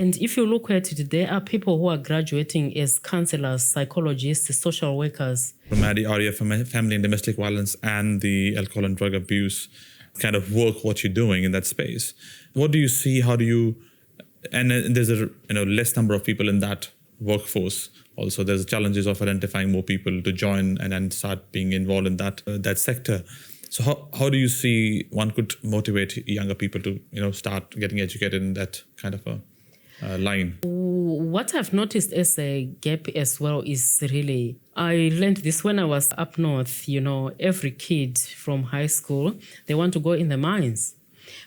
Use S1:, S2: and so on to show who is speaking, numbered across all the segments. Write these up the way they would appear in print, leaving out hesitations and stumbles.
S1: And if you look at it, there are people who are graduating as counselors, psychologists, social workers.
S2: From the area of family and domestic violence and the alcohol and drug abuse kind of work, what you're doing in that space. What do you see? How do you, and there's a less number of people in that workforce. Also, there's challenges of identifying more people to join and then start being involved in that sector. So how do you see one could motivate younger people to start getting educated in that kind of a line?
S1: What I've noticed as a gap as well is really, I learned this when I was up north. Every kid from high school, they want to go in the mines,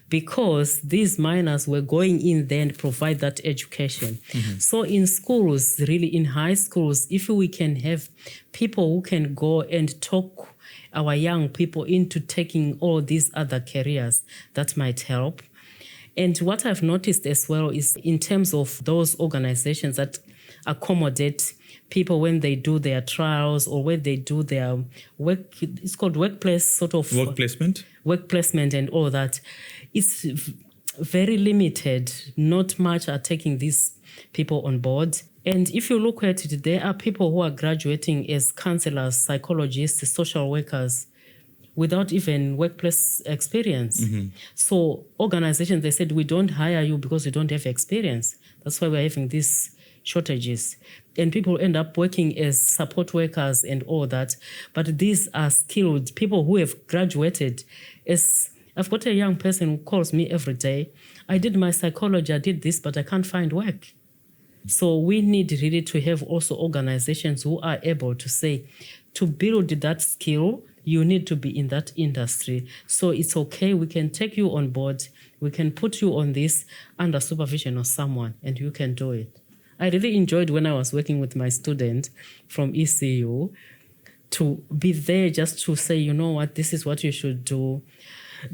S1: because these miners were going in there and provide that education. Mm-hmm. So in schools, really in high schools, if we can have people who can go and talk our young people into taking all these other careers, that might help. And what I've noticed as well is in terms of those organizations that accommodate people when they do their trials or when they do their work, it's called workplace sort of...
S2: Work placement?
S1: Work placement and all that. It's very limited. Not much are taking these people on board. And if you look at it, there are people who are graduating as counselors, psychologists, social workers, without even workplace experience. Mm-hmm. So organizations, they said, we don't hire you because you don't have experience. That's why we're having these shortages. And people end up working as support workers and all that. But these are skilled people who have graduated. I've got a young person who calls me every day. I did my psychology, I did this, but I can't find work. So we need really to have also organizations who are able to say, to build that skill, you need to be in that industry. So it's okay, we can take you on board, we can put you on this under supervision of someone, and you can do it. I really enjoyed when I was working with my student from ECU to be there just to say, you know what, this is what you should do.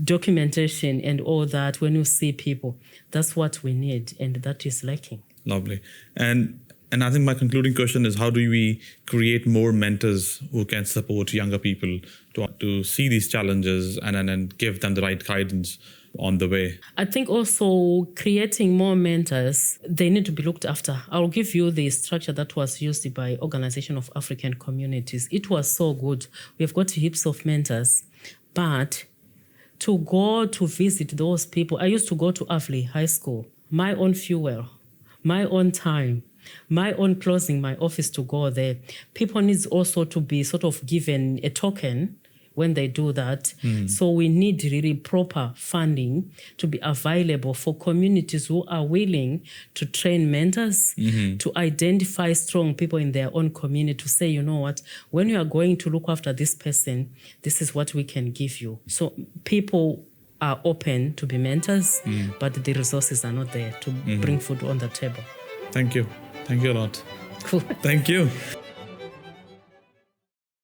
S1: Documentation and all that, when you see people, that's what we need, and that is lacking.
S2: Lovely. And I think my concluding question is, how do we create more mentors who can support younger people to see these challenges and give them the right guidance on the way?
S1: I think also creating more mentors, they need to be looked after. I'll give you the structure that was used by Organization of African Communities. It was so good. We've got heaps of mentors, but to go to visit those people, I used to go to Avley High School, my own fuel, my own time, my own closing my office to go there. People need also to be sort of given a token when they do that. So we need really proper funding to be available for communities who are willing to train mentors, to identify strong people in their own community, to say, you know what, when you are going to look after this person, this is what we can give you. So people are open to be mentors, but the resources are not there to bring food on the table.
S2: Thank you. Thank you a lot.
S1: Cool.
S2: Thank you.